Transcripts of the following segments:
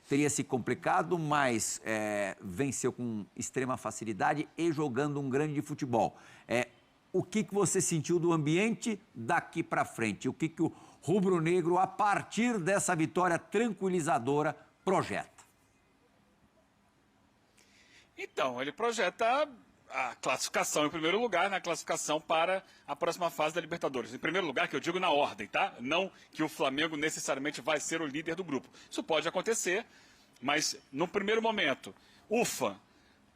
teria se complicado, mas venceu com extrema facilidade e jogando um grande futebol. O que você sentiu do ambiente daqui para frente? O que o rubro-negro, a partir dessa vitória tranquilizadora, projeta? Então, ele projeta a classificação em primeiro lugar, na classificação para a próxima fase da Libertadores. Em primeiro lugar, que eu digo na ordem, tá? Não que o Flamengo necessariamente vai ser o líder do grupo. Isso pode acontecer, mas no primeiro momento, ufa,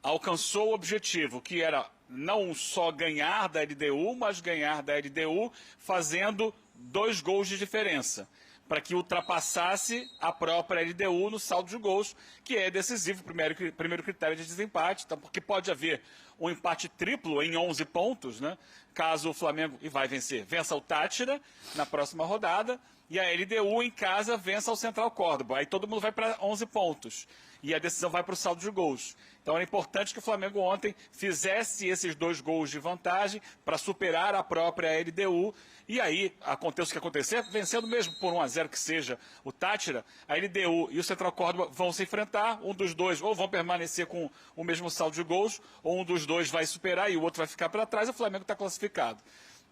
alcançou o objetivo, que era não só ganhar da LDU, mas ganhar da LDU fazendo 2 gols de diferença, para que ultrapassasse a própria LDU no saldo de gols, que é decisivo, primeiro critério de desempate, então, porque pode haver um empate triplo em 11 pontos, né? Caso o Flamengo, e vai vencer, vença o Táchira na próxima rodada, e a LDU em casa vença o Central Córdoba. Aí todo mundo vai para 11 pontos. E a decisão vai para o saldo de gols. Então era importante que o Flamengo ontem fizesse esses 2 gols de vantagem para superar a própria LDU. E aí, aconteça o que acontecer, vencendo mesmo por 1-0 que seja o Táchira, a LDU e o Central Córdoba vão se enfrentar. Um dos dois ou vão permanecer com o mesmo saldo de gols, ou um dos dois vai superar e o outro vai ficar para trás. O Flamengo está classificado.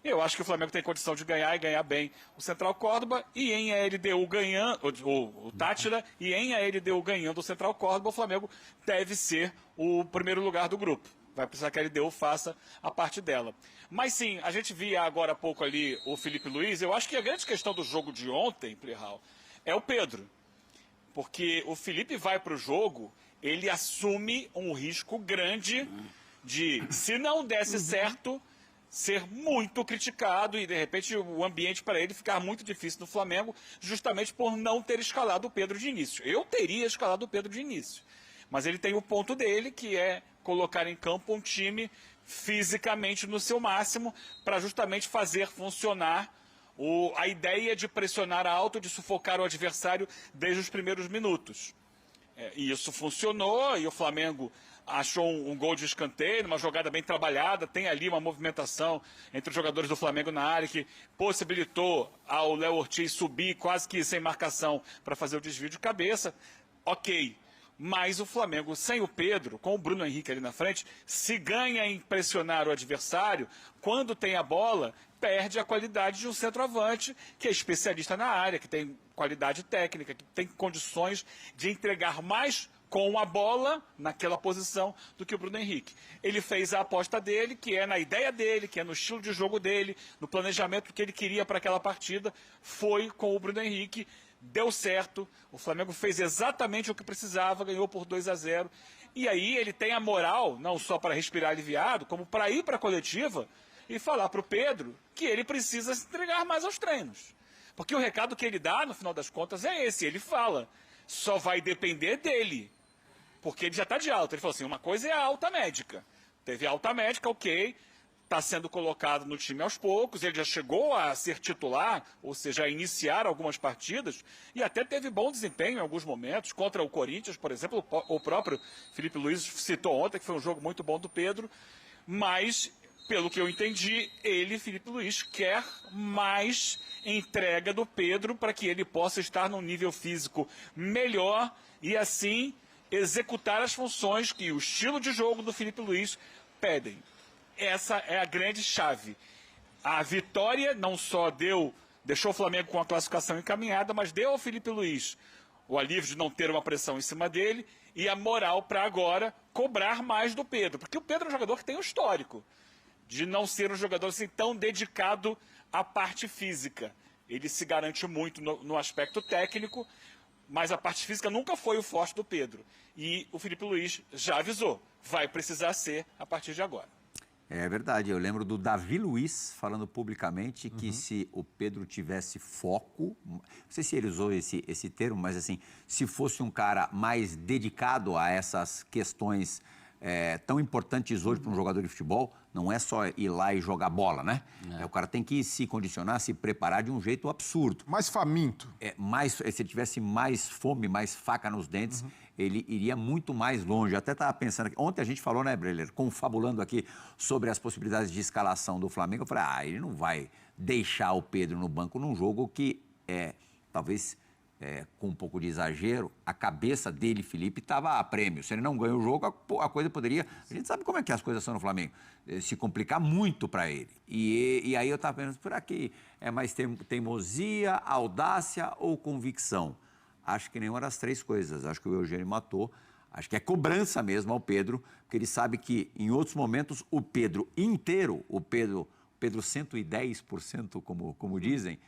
Eu acho que o Flamengo tem condição de ganhar e ganhar bem o Central Córdoba, e em a LDU ganhando, o Táchira, e em a LDU ganhando o Central Córdoba, o Flamengo deve ser o primeiro lugar do grupo. Vai precisar que a LDU faça a parte dela. Mas sim, a gente via agora há pouco ali o Felipe Luiz. Eu acho que a grande questão do jogo de ontem, Plihal, é o Pedro. Porque o Felipe vai para o jogo, ele assume um risco grande de, se não desse certo, ser muito criticado e, de repente, o ambiente para ele ficar muito difícil no Flamengo, justamente por não ter escalado o Pedro de início. Eu teria escalado o Pedro de início. Mas ele tem o ponto dele, que é colocar em campo um time fisicamente no seu máximo para justamente fazer funcionar a ideia de pressionar alto, de sufocar o adversário desde os primeiros minutos. E isso funcionou, e o Flamengo achou um gol de escanteio, uma jogada bem trabalhada, tem ali uma movimentação entre os jogadores do Flamengo na área que possibilitou ao Léo Ortiz subir quase que sem marcação para fazer o desvio de cabeça. Ok, mas o Flamengo sem o Pedro, com o Bruno Henrique ali na frente, se ganha em pressionar o adversário, quando tem a bola, perde a qualidade de um centroavante que é especialista na área, que tem qualidade técnica, que tem condições de entregar mais com a bola naquela posição do que o Bruno Henrique. Ele fez a aposta dele, que é na ideia dele, que é no estilo de jogo dele, no planejamento que ele queria para aquela partida, foi com o Bruno Henrique, deu certo, o Flamengo fez exatamente o que precisava, ganhou por 2-0, e aí ele tem a moral, não só para respirar aliviado, como para ir para a coletiva e falar para o Pedro que ele precisa se entregar mais aos treinos. Porque o recado que ele dá, no final das contas, é esse, ele fala, só vai depender dele. Porque ele já está de alta. Ele falou assim, uma coisa é a alta médica. Teve alta médica, ok, está sendo colocado no time aos poucos, ele já chegou a ser titular, ou seja, a iniciar algumas partidas, e até teve bom desempenho em alguns momentos, contra o Corinthians, por exemplo, o próprio Felipe Luiz citou ontem, que foi um jogo muito bom do Pedro, mas, pelo que eu entendi, ele, Felipe Luiz, quer mais entrega do Pedro para que ele possa estar num nível físico melhor e, assim, executar as funções que o estilo de jogo do Felipe Luiz pedem. Essa é a grande chave. A vitória não só deixou o Flamengo com a classificação encaminhada, mas deu ao Felipe Luiz o alívio de não ter uma pressão em cima dele e a moral para agora cobrar mais do Pedro. Porque o Pedro é um jogador que tem um histórico de não ser um jogador assim tão dedicado à parte física. Ele se garante muito no aspecto técnico, mas a parte física nunca foi o forte do Pedro. E o Felipe Luiz já avisou, vai precisar ser a partir de agora. É verdade, eu lembro do Davi Luiz falando publicamente que se o Pedro tivesse foco, não sei se ele usou esse termo, mas assim, se fosse um cara mais dedicado a essas questões tão importantes hoje para um jogador de futebol, não é só ir lá e jogar bola, né? O cara tem que se condicionar, se preparar de um jeito absurdo. Mais faminto. Se ele tivesse mais fome, mais faca nos dentes, ele iria muito mais longe. Eu até estava pensando aqui, ontem a gente falou, né, Breler, confabulando aqui sobre as possibilidades de escalação do Flamengo. Eu falei, ele não vai deixar o Pedro no banco num jogo que talvez com um pouco de exagero, a cabeça dele, Felipe, estava a prêmio. Se ele não ganha o jogo, a coisa poderia... A gente sabe como é que as coisas são no Flamengo. Se complicar muito para ele. E aí eu estava pensando, será que é mais teimosia, audácia ou convicção? Acho que nenhuma das três coisas. Acho que o Eugênio matou. Acho que é cobrança mesmo ao Pedro, porque ele sabe que em outros momentos o Pedro inteiro, o Pedro 110%, como dizem,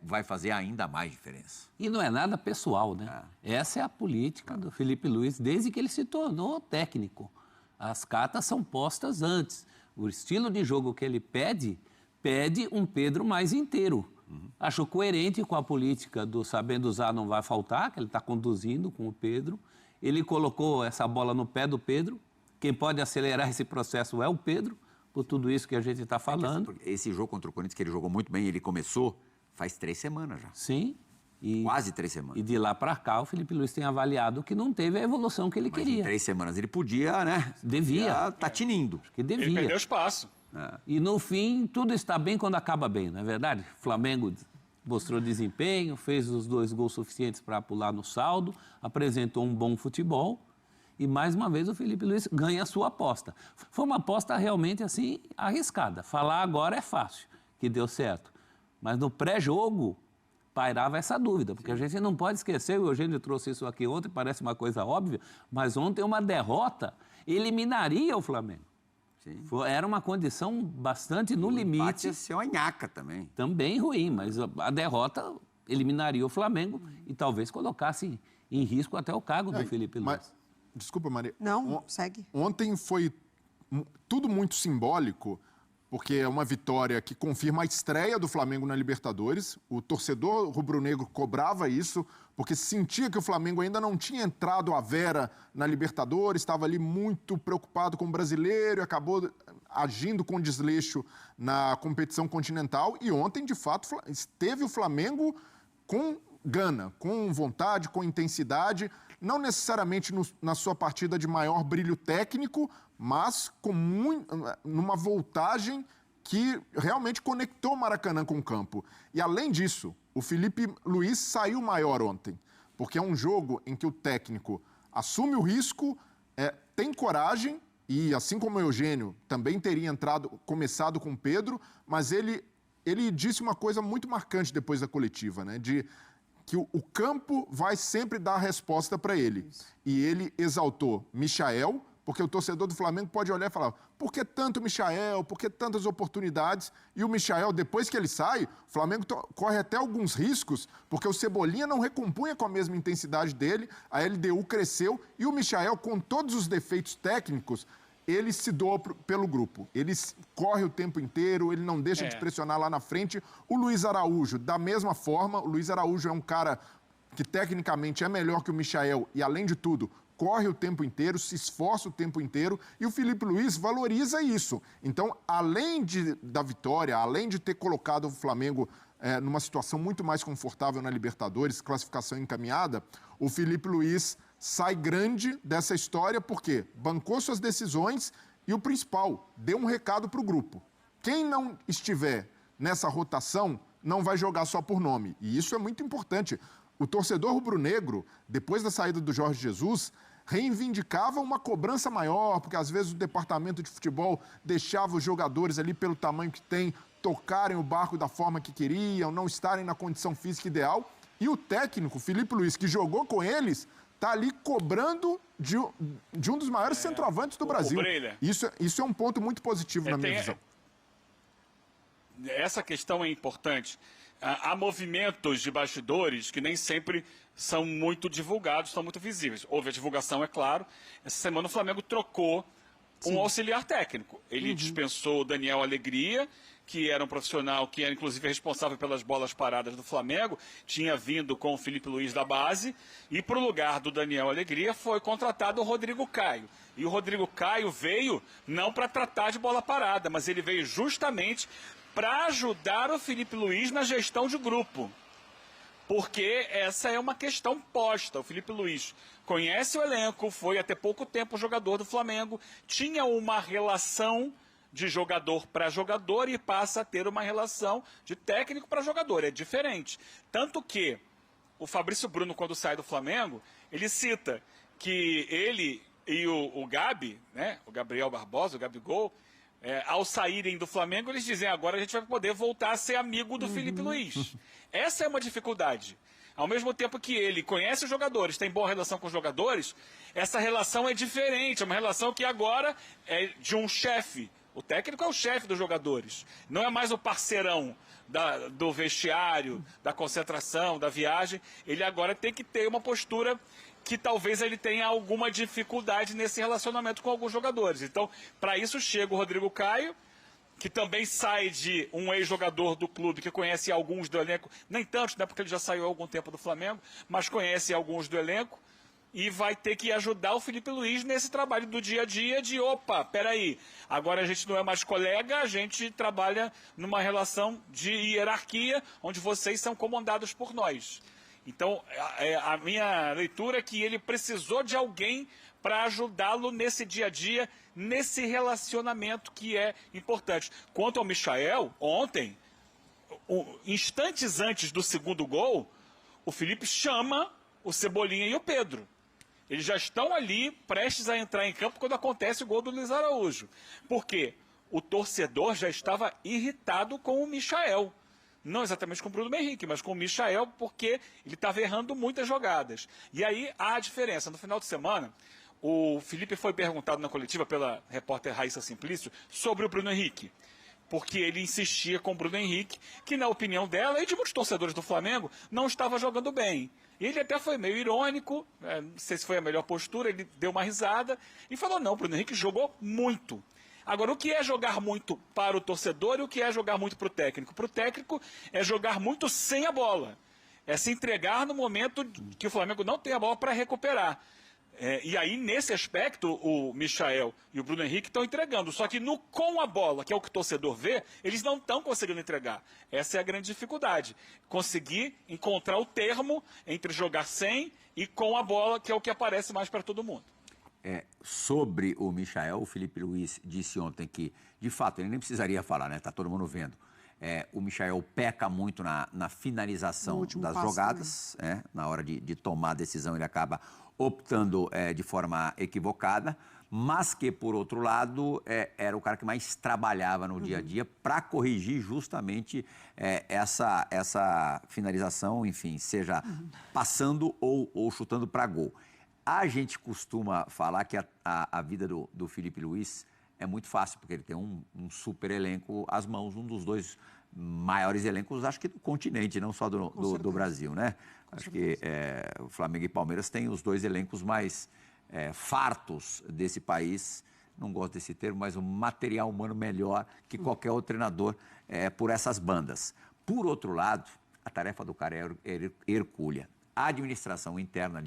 vai fazer ainda mais diferença. E não é nada pessoal, né? Essa é a política do Felipe Luiz desde que ele se tornou técnico. As cartas são postas antes. O estilo de jogo que ele pede um Pedro mais inteiro. Acho coerente com a política do sabendo usar não vai faltar, que ele está conduzindo com o Pedro. Ele colocou essa bola no pé do Pedro. Quem pode acelerar esse processo é o Pedro, por tudo isso que a gente está falando. Esse jogo contra o Corinthians, que ele jogou muito bem, ele começou faz 3 semanas já. Sim. Quase 3 semanas. E de lá para cá, o Felipe Luiz tem avaliado que não teve a evolução que ele queria. Em 3 semanas ele podia, né? Devia. Tá tinindo. Que devia. Ele perdeu espaço. E no fim, tudo está bem quando acaba bem, não é verdade? O Flamengo mostrou desempenho, fez os 2 gols suficientes para pular no saldo, apresentou um bom futebol e, mais uma vez, o Felipe Luiz ganha a sua aposta. Foi uma aposta realmente, assim, arriscada. Falar agora é fácil, que deu certo. Mas no pré-jogo pairava essa dúvida, porque a gente não pode esquecer, o Eugênio trouxe isso aqui ontem, parece uma coisa óbvia, mas ontem uma derrota eliminaria o Flamengo. Sim. Era uma condição bastante no limite. Pode ser uma nhaca também. Também ruim, mas a derrota eliminaria o Flamengo e talvez colocasse em risco até o cargo do Felipe Luiz. Mas, desculpa, Maria. Não, segue. Ontem foi tudo muito simbólico, porque é uma vitória que confirma a estreia do Flamengo na Libertadores. O torcedor rubro-negro cobrava isso, porque sentia que o Flamengo ainda não tinha entrado à vera na Libertadores, estava ali muito preocupado com o brasileiro e acabou agindo com desleixo na competição continental. E ontem, de fato, esteve o Flamengo com gana, com vontade, com intensidade, não necessariamente na sua partida de maior brilho técnico, mas com numa voltagem que realmente conectou o Maracanã com o campo. E, além disso, o Felipe Luiz saiu maior ontem, porque é um jogo em que o técnico assume o risco, tem coragem, e assim como o Eugênio também teria começado com o Pedro, mas ele disse uma coisa muito marcante depois da coletiva, né? Que o campo vai sempre dar a resposta para ele. E ele exaltou Michael, porque o torcedor do Flamengo pode olhar e falar, por que tanto Michael, por que tantas oportunidades? E o Michael, depois que ele sai, o Flamengo corre até alguns riscos, porque o Cebolinha não recompunha com a mesma intensidade dele, a LDU cresceu, e o Michael, com todos os defeitos técnicos, ele se doa pelo grupo. Ele corre o tempo inteiro, ele não deixa de pressionar lá na frente. O Luiz Araújo, da mesma forma, o Luiz Araújo é um cara que tecnicamente é melhor que o Michael e, além de tudo, corre o tempo inteiro, se esforça o tempo inteiro, e o Felipe Luiz valoriza isso. Então, além da vitória, além de ter colocado o Flamengo numa situação muito mais confortável na Libertadores, classificação encaminhada, o Felipe Luiz sai grande dessa história porque bancou suas decisões e, o principal, deu um recado para o grupo. Quem não estiver nessa rotação não vai jogar só por nome, e isso é muito importante. O torcedor rubro-negro, depois da saída do Jorge Jesus, reivindicava uma cobrança maior, porque às vezes o departamento de futebol deixava os jogadores ali pelo tamanho que tem, tocarem o barco da forma que queriam, não estarem na condição física ideal. E o técnico, Felipe Luiz, que jogou com eles, está ali cobrando de um dos maiores centroavantes do Brasil. Isso é um ponto muito positivo na minha visão. Essa questão é importante. Há movimentos de bastidores que nem sempre são muito divulgados, são muito visíveis. Houve a divulgação, é claro. Essa semana o Flamengo trocou um auxiliar técnico. Ele dispensou o Daniel Alegria, que era um profissional que era inclusive responsável pelas bolas paradas do Flamengo, tinha vindo com o Felipe Luiz da base, e para o lugar do Daniel Alegria foi contratado o Rodrigo Caio. E o Rodrigo Caio veio não para tratar de bola parada, mas ele veio justamente para ajudar o Felipe Luiz na gestão de grupo. Porque essa é uma questão posta. O Felipe Luiz conhece o elenco, foi até pouco tempo jogador do Flamengo, tinha uma relação de jogador para jogador e passa a ter uma relação de técnico para jogador. É diferente. Tanto que o Fabrício Bruno, quando sai do Flamengo, ele cita que ele e o Gabi, né, o Gabriel Barbosa, o Gabigol, ao saírem do Flamengo, eles dizem, agora a gente vai poder voltar a ser amigo do Felipe Luiz. Essa é uma dificuldade. Ao mesmo tempo que ele conhece os jogadores, tem boa relação com os jogadores, essa relação é diferente, é uma relação que agora é de um chefe. O técnico é o chefe dos jogadores, não é mais o parceirão do vestiário, da concentração, da viagem. Ele agora tem que ter uma postura que talvez ele tenha alguma dificuldade nesse relacionamento com alguns jogadores. Então, para isso chega o Rodrigo Caio, que também sai de um ex-jogador do clube, que conhece alguns do elenco, nem tantos, né, porque ele já saiu há algum tempo do Flamengo, mas conhece alguns do elenco, e vai ter que ajudar o Felipe Luiz nesse trabalho do dia a dia de, opa, peraí, agora a gente não é mais colega, a gente trabalha numa relação de hierarquia, onde vocês são comandados por nós. Então, a minha leitura é que ele precisou de alguém para ajudá-lo nesse dia a dia, nesse relacionamento que é importante. Quanto ao Michael, ontem, instantes antes do segundo gol, o Felipe chama o Cebolinha e o Pedro. Eles já estão ali, prestes a entrar em campo, quando acontece o gol do Luiz Araújo. Por quê? O torcedor já estava irritado com o Michael. Não exatamente com o Bruno Henrique, mas com o Michael, porque ele estava errando muitas jogadas. E aí há a diferença. No final de semana, o Felipe foi perguntado na coletiva pela repórter Raíssa Simplício sobre o Bruno Henrique. Porque ele insistia com o Bruno Henrique, que na opinião dela e de muitos torcedores do Flamengo, não estava jogando bem. E ele até foi meio irônico, não sei se foi a melhor postura, ele deu uma risada e falou, não, o Bruno Henrique jogou muito. Agora, o que é jogar muito para o torcedor e o que é jogar muito para o técnico? Para o técnico é jogar muito sem a bola. É se entregar no momento que o Flamengo não tem a bola para recuperar. E aí, nesse aspecto, o Michael e o Bruno Henrique estão entregando. Só que com a bola, que é o que o torcedor vê, eles não estão conseguindo entregar. Essa é a grande dificuldade. Conseguir encontrar o termo entre jogar sem e com a bola, que é o que aparece mais para todo mundo. Sobre o Michael, o Felipe Luiz disse ontem que, de fato, ele nem precisaria falar, né? Está todo mundo vendo. O Michael peca muito na finalização das jogadas, na hora de tomar a decisão ele acaba optando de forma equivocada, mas que, por outro lado, era o cara que mais trabalhava no dia a dia para corrigir justamente essa finalização, enfim, seja passando ou chutando para gol. A gente costuma falar que a vida do Felipe Luiz é muito fácil, porque ele tem um super elenco às mãos, um dos dois maiores elencos, acho que do continente, não só do Brasil, né? Acho que o Flamengo e Palmeiras têm os dois elencos mais fartos desse país, não gosto desse termo, mas um material humano melhor que qualquer outro treinador por essas bandas. Por outro lado, a tarefa do cara é hercúlea. A administração interna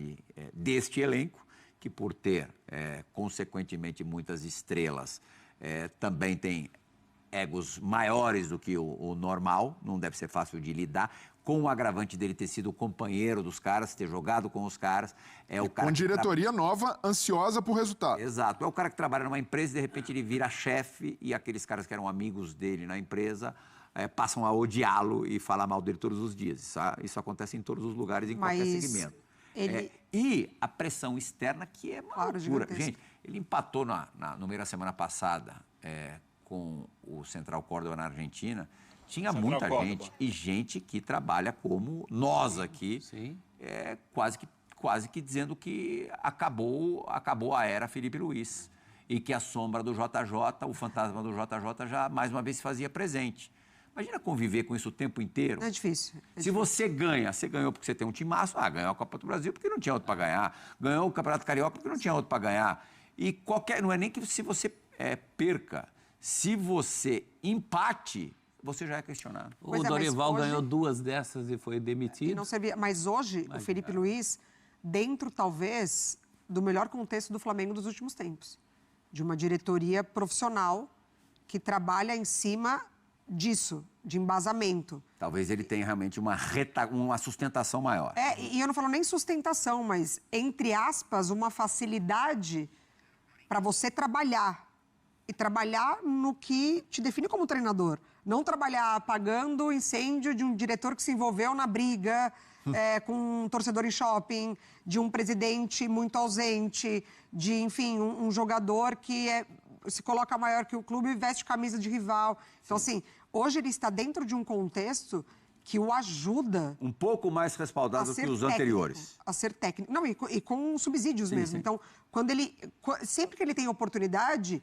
deste elenco, que por ter, consequentemente, muitas estrelas, também tem egos maiores do que o normal, não deve ser fácil de lidar, com o agravante dele ter sido o companheiro dos caras, ter jogado com os caras. O cara com diretoria nova, ansiosa por resultado. Exato. É o cara que trabalha numa empresa e, de repente, ele vira chefe e aqueles caras que eram amigos dele na empresa passam a odiá-lo e falar mal dele todos os dias. Isso acontece em todos os lugares, em qualquer segmento. E a pressão externa, que é uma loucura. Gente, ele empatou no meio da semana passada com o Central Córdoba na Argentina. Tinha muita gente e gente que trabalha como nós aqui, quase que dizendo que acabou a era Felipe Luiz e que a sombra do JJ, o fantasma do JJ já mais uma vez se fazia presente. Imagina conviver com isso o tempo inteiro. É difícil. Se você ganhou porque você tem um timaço, ganhou a Copa do Brasil porque não tinha outro para ganhar, ganhou o Campeonato Carioca porque não tinha outro para ganhar. E não é nem que se você perca, se você empate, você já é questionado. O Dorival ganhou 2 dessas e foi demitido. E não servia. Mas hoje, o Felipe Luiz, dentro, talvez, do melhor contexto do Flamengo dos últimos tempos. De uma diretoria profissional que trabalha em cima disso, de embasamento. Talvez ele tenha realmente uma sustentação maior. E eu não falo nem sustentação, mas, entre aspas, uma facilidade para você trabalhar. E trabalhar no que te define como treinador. não trabalhar apagando o incêndio de um diretor que se envolveu na briga com um torcedor em shopping, de um presidente muito ausente, de, enfim, um jogador que se coloca maior que o clube e veste camisa de rival. Então, assim, hoje ele está dentro de um contexto que o ajuda... Um pouco mais respaldado que os anteriores. A ser técnico. Não, e com subsídios mesmo. Sim. Então, sempre que ele tem oportunidade,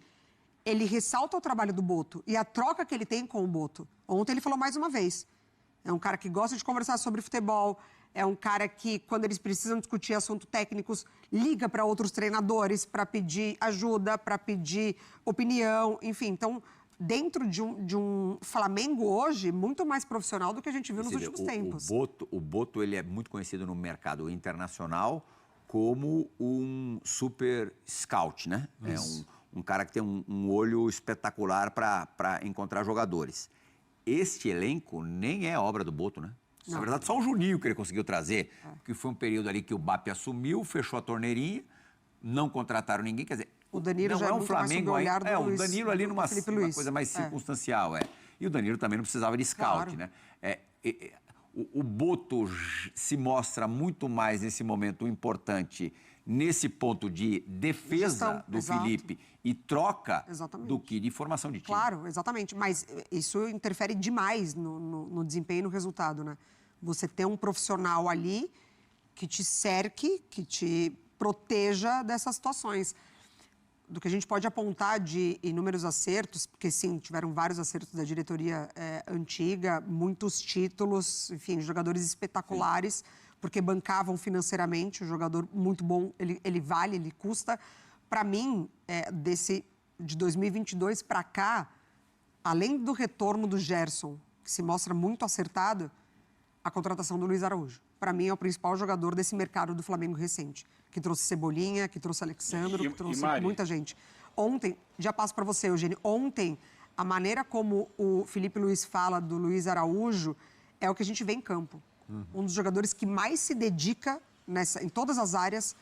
ele ressalta o trabalho do Boto e a troca que ele tem com o Boto. Ontem ele falou mais uma vez. É um cara que gosta de conversar sobre futebol, é um cara que, quando eles precisam discutir assuntos técnicos, liga para outros treinadores para pedir ajuda, para pedir opinião, enfim. Então, dentro de um Flamengo hoje, muito mais profissional do que a gente viu nos últimos tempos. O Boto ele é muito conhecido no mercado internacional como um super scout, né? Isso. É um cara que tem um olho espetacular para encontrar jogadores. Este elenco nem é obra do Boto, né? Não. Na verdade, só o Juninho que ele conseguiu trazer, que foi um período ali que o BAP assumiu, fechou a torneirinha, não contrataram ninguém, quer dizer... O Danilo não já é um muito mais sob o olhar do o Luiz, Danilo ali numa Felipe uma Luiz. coisa mais circunstancial, E o Danilo também não precisava de scout, Claro. né? O Boto se mostra muito mais nesse momento importante nesse ponto de defesa Gestão, do exato. Felipe e troca Exatamente. do que de formação de time. Claro, exatamente. Mas isso interfere demais no desempenho e no resultado, né? Você ter um profissional ali que te cerque, que te proteja dessas situações. Do que a gente pode apontar de inúmeros acertos, porque sim, tiveram vários acertos da diretoria antiga, muitos títulos, enfim, jogadores espetaculares, porque bancavam financeiramente, o jogador muito bom, ele vale, ele custa. Para mim, de 2022 para cá, além do retorno do Gerson, que se mostra muito acertado, a contratação do Luiz Araújo. Para mim, é o principal jogador desse mercado do Flamengo recente, que trouxe Cebolinha, que trouxe Alexandro, que trouxe muita gente. Ontem, já passo para você, Eugênio, ontem, a maneira como o Felipe Luiz fala do Luiz Araújo é o que a gente vê em campo. Um dos jogadores que mais se dedica em todas as áreas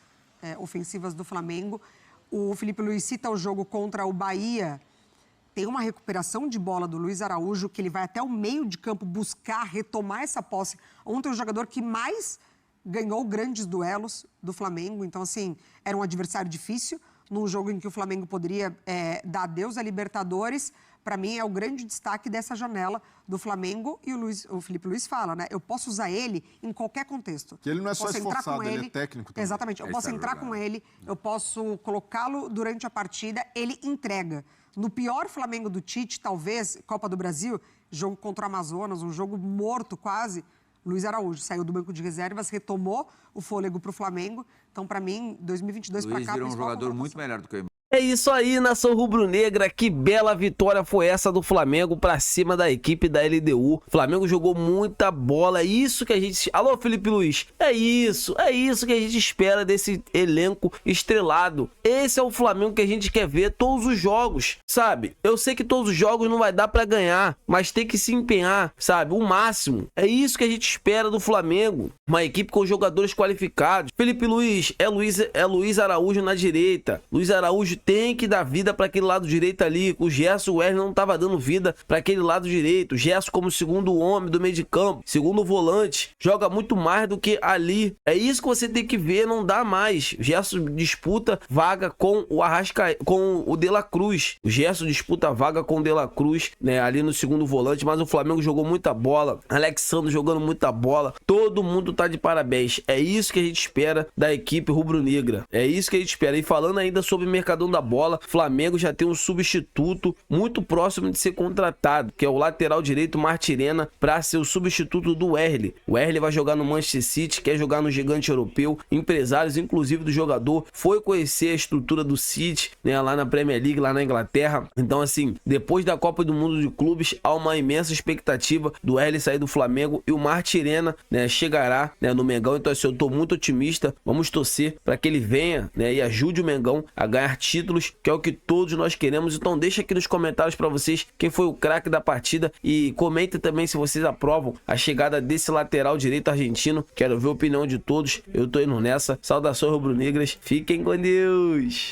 ofensivas do Flamengo. O Felipe Luiz cita o jogo contra o Bahia. Tem uma recuperação de bola do Luiz Araújo, que ele vai até o meio de campo buscar, retomar essa posse. Ontem, o jogador que mais ganhou grandes duelos do Flamengo. Então, assim, era um adversário difícil, num jogo em que o Flamengo poderia dar adeus à Libertadores. Para mim, é o grande destaque dessa janela do Flamengo. E o Felipe Luiz fala, né? Eu posso usar ele em qualquer contexto. Que ele não é só esforçado, ele é técnico também. Exatamente. Eu posso entrar com ele, eu posso colocá-lo durante a partida, ele entrega. No pior Flamengo do Tite, talvez, Copa do Brasil, jogo contra o Amazonas, um jogo morto quase, Luiz Araújo saiu do banco de reservas, retomou o fôlego para o Flamengo. Então, para mim, 2022 para cá... Luiz virou um jogador muito melhor do que eu. É isso aí, nação rubro-negra, que bela vitória foi essa do Flamengo pra cima da equipe da LDU. O Flamengo jogou muita bola, é isso que a gente... Alô, Felipe Luiz, é isso que a gente espera desse elenco estrelado. Esse é o Flamengo que a gente quer ver todos os jogos, sabe? Eu sei que todos os jogos não vai dar pra ganhar, mas tem que se empenhar, sabe? O máximo. É isso que a gente espera do Flamengo. Uma equipe com jogadores qualificados. Felipe Luiz, é Luiz Araújo na direita. Luiz Araújo tem que dar vida para aquele lado direito ali. O Gerson, o Wesley não estava dando vida para aquele lado direito. O Gerson como segundo homem do meio de campo, segundo volante, joga muito mais do que ali. É isso que você tem que ver, não dá mais. O Gerson disputa vaga com o com o De La Cruz. O Gerson disputa vaga com o De La Cruz, né, ali no segundo volante, mas o Flamengo jogou muita bola. Alexandre jogando muita bola. Todo mundo tá de parabéns. É isso que a gente espera da equipe rubro-negra. É isso que a gente espera. E falando ainda sobre o mercadão da bola, Flamengo já tem um substituto muito próximo de ser contratado, que é o lateral direito Martirena, para ser o substituto do Wesley. O Wesley vai jogar no Manchester City, quer jogar no gigante europeu. Empresários, inclusive do jogador, foi conhecer a estrutura do City, né, lá na Premier League, lá na Inglaterra. Então, assim, depois da Copa do Mundo de Clubes, há uma imensa expectativa do Wesley sair do Flamengo e o Martirena, né, chegará, né, no Mengão. Então, assim, eu tô muito otimista. Vamos torcer para que ele venha, né, e ajude o Mengão a ganhar títulos, que é o que todos nós queremos. Então deixa aqui nos comentários para vocês quem foi o craque da partida e comentem também se vocês aprovam a chegada desse lateral direito argentino. Quero ver a opinião de todos. Eu tô indo nessa. Saudações rubro-negras. Fiquem com Deus.